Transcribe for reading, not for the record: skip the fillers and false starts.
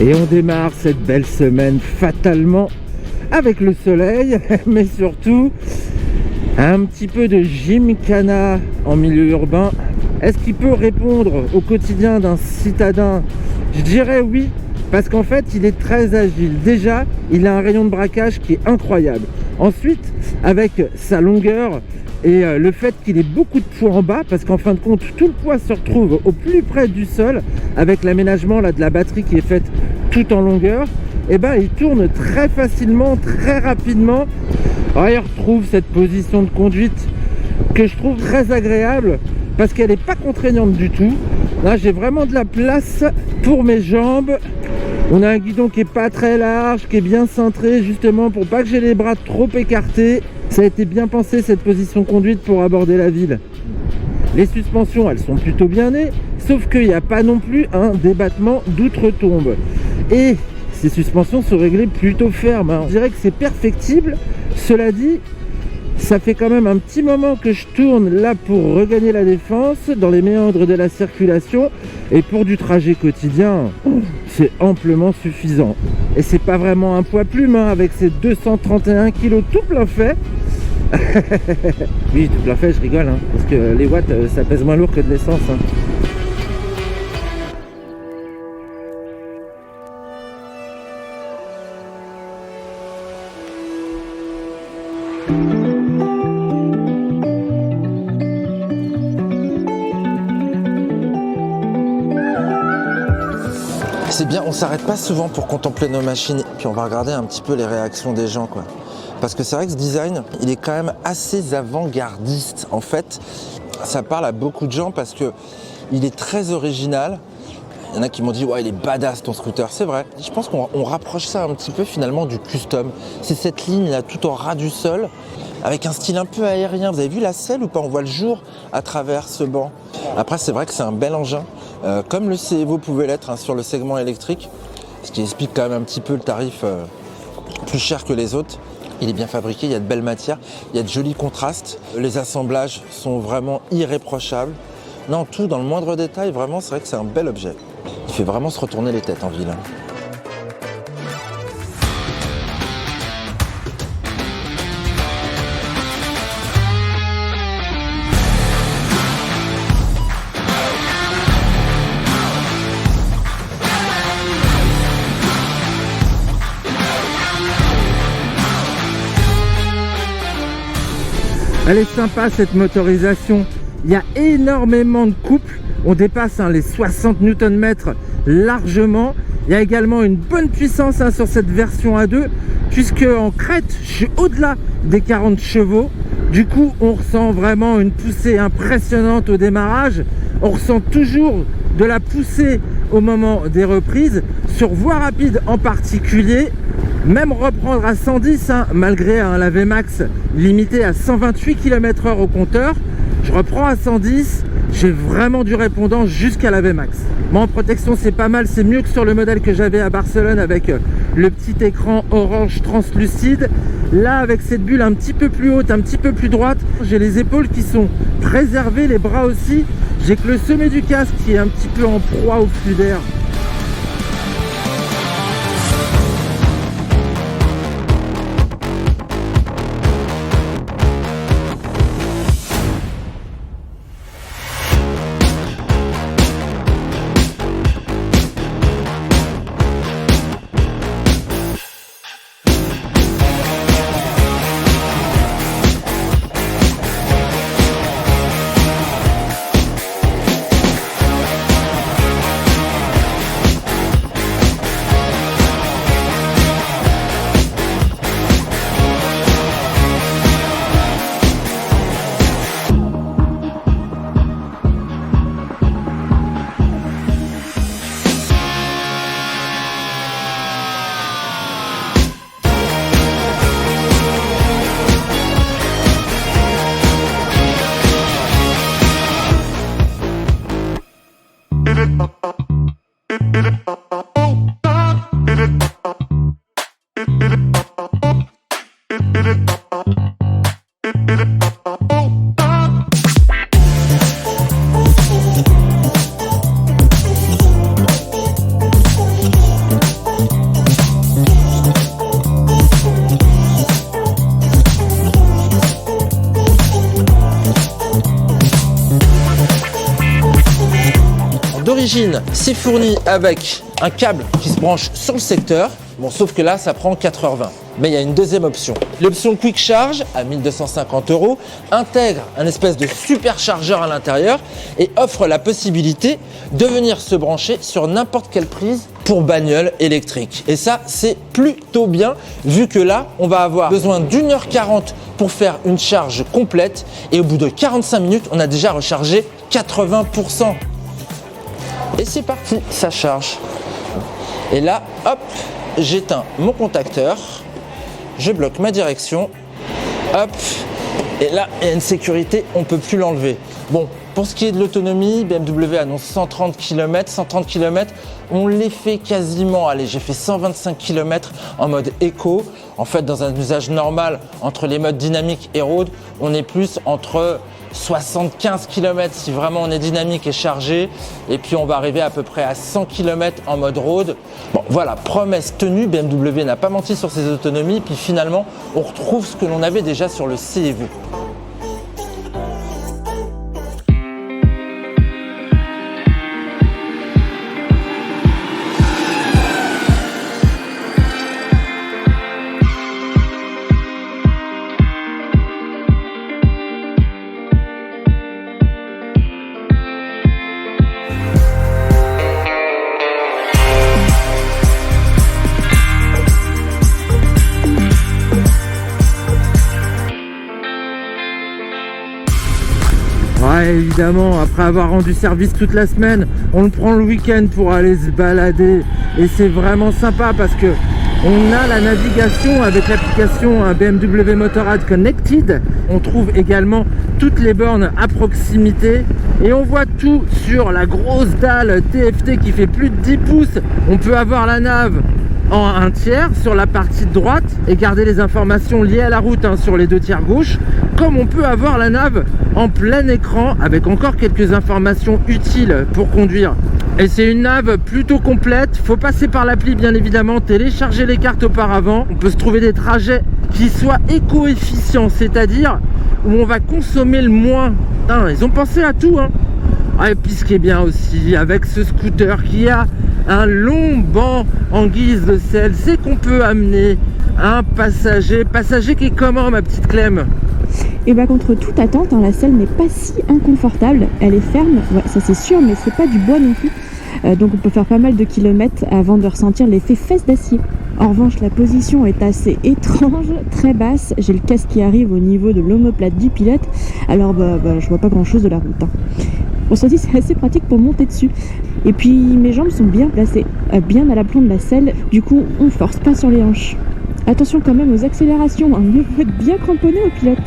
Et on démarre cette belle semaine fatalement avec le soleil, mais surtout un petit peu de gymkhana en milieu urbain. Est-ce qu'il peut répondre au quotidien d'un citadin? Je dirais oui, parce qu'en fait il est très agile. Déjà, il a un rayon de braquage qui est incroyable. Ensuite, avec sa longueur et le fait qu'il ait beaucoup de poids en bas, parce qu'en fin de compte tout le poids se retrouve au plus près du sol, avec l'aménagement là de la batterie qui est faite tout en longueur, et ben il tourne très facilement, très rapidement. Alors, il retrouve cette position de conduite que je trouve très agréable parce qu'elle n'est pas contraignante du tout. Là, j'ai vraiment de la place pour mes jambes. On a un guidon qui est pas très large, qui est bien cintré justement pour pas que j'ai les bras trop écartés. Ça a été bien pensé cette position de conduite pour aborder la ville. Les suspensions, elles sont plutôt bien nées, sauf qu'il n'y a pas non plus un débattement d'outre-tombe. Et ces suspensions sont réglées plutôt fermes, hein. Je dirais que c'est perfectible. Cela dit, ça fait quand même un petit moment que je tourne là pour regagner la Défense, dans les méandres de la circulation, et pour du trajet quotidien, c'est amplement suffisant. Et c'est pas vraiment un poids plume, hein, avec ses 231 kg tout plein fait. Oui, tout plein fait, je rigole, hein, parce que les watts, ça pèse moins lourd que de l'essence, hein. C'est bien, on s'arrête pas souvent pour contempler nos machines, puis on va regarder un petit peu les réactions des gens, quoi. Parce que c'est vrai que ce design, il est quand même assez avant-gardiste. En fait, ça parle à beaucoup de gens parce que il est très original. Il y en a qui m'ont dit « Ouais, il est badass ton scooter ». C'est vrai. Je pense qu'on rapproche ça un petit peu finalement du custom. C'est cette ligne là tout en ras du sol, avec un style un peu aérien. Vous avez vu la selle ou pas? On voit le jour à travers ce banc. Après, c'est vrai que c'est un bel engin, comme le CEVO pouvait l'être, hein, sur le segment électrique, ce qui explique quand même un petit peu le tarif plus cher que les autres. Il est bien fabriqué, il y a de belles matières, il y a de jolis contrastes. Les assemblages sont vraiment irréprochables. Non, tout dans le moindre détail, vraiment, c'est vrai que c'est un bel objet. Il fait vraiment se retourner les têtes en ville, hein. Elle est sympa cette motorisation. Il y a énormément de couple. On dépasse les 60 Nm largement. Il y a également une bonne puissance sur cette version A2, puisque en crête, je suis au-delà des 40 chevaux. Du coup, on ressent vraiment une poussée impressionnante au démarrage. On ressent toujours de la poussée au moment des reprises, sur voie rapide en particulier. Même reprendre à 110, malgré la VMAX limitée à 128 km/h au compteur, je reprends à 110, j'ai vraiment du répondant jusqu'à la VMAX. Moi en protection c'est pas mal, c'est mieux que sur le modèle que j'avais à Barcelone avec le petit écran orange translucide. Là avec cette bulle un petit peu plus haute, un petit peu plus droite, j'ai les épaules qui sont préservées, les bras aussi. J'ai que le sommet du casque qui est un petit peu en proie au flux d'air. l'origine, c'est fourni avec un câble qui se branche sur le secteur. Bon, sauf que là, ça prend 4h20. Mais il y a une deuxième option. L'option Quick Charge, à 1250 €, intègre un espèce de superchargeur à l'intérieur et offre la possibilité de venir se brancher sur n'importe quelle prise pour bagnole électrique. Et ça, c'est plutôt bien, vu que là, on va avoir besoin d'1h40 pour faire une charge complète. Et au bout de 45 minutes, on a déjà rechargé 80%. Et c'est parti, ça charge. Et là, hop, j'éteins mon contacteur, je bloque ma direction, hop, et là, il y a une sécurité, on ne peut plus l'enlever. Bon, pour ce qui est de l'autonomie, BMW annonce 130 km. 130 km, on les fait quasiment. Allez, j'ai fait 125 km en mode éco. En fait, dans un usage normal, entre les modes dynamique et road, on est plus entre 75 km si vraiment on est dynamique et chargé, et puis on va arriver à peu près à 100 km en mode road. Bon, voilà, promesse tenue, BMW n'a pas menti sur ses autonomies, puis finalement on retrouve ce que l'on avait déjà sur le CEV. Ouais, évidemment, après avoir rendu service toute la semaine, on le prend le week-end pour aller se balader. Et c'est vraiment sympa parce que on a la navigation avec l'application BMW Motorrad Connected. On trouve également toutes les bornes à proximité. Et on voit tout sur la grosse dalle TFT qui fait plus de 10 pouces. On peut avoir la nav en 1/3 sur la partie droite et garder les informations liées à la route sur les 2/3 gauche, comme on peut avoir la nav en plein écran avec encore quelques informations utiles pour conduire. Et c'est une nav plutôt complète, faut passer par l'appli bien évidemment, télécharger les cartes auparavant. On peut se trouver des trajets qui soient éco-efficients, c'est-à-dire où on va consommer le moins. Ils ont pensé à tout, et puis ce qui est bien aussi avec ce scooter qui a un long banc en guise de selle, c'est qu'on peut amener un passager qui est comment, ma petite Clem? Et bah contre toute attente, la selle n'est pas si inconfortable, elle est ferme, ouais, ça c'est sûr, mais c'est pas du bois non plus. Donc on peut faire pas mal de kilomètres avant de ressentir l'effet fesse d'acier. En revanche, la position est assez étrange, très basse. J'ai le casque qui arrive au niveau de l'omoplate du pilote, alors je vois pas grand chose de la route. On se dit c'est assez pratique pour monter dessus. Et puis mes jambes sont bien placées, bien à l'aplomb de la selle, du coup on force pas sur les hanches. Attention quand même aux accélérations, mieux faut être bien cramponné au pilote.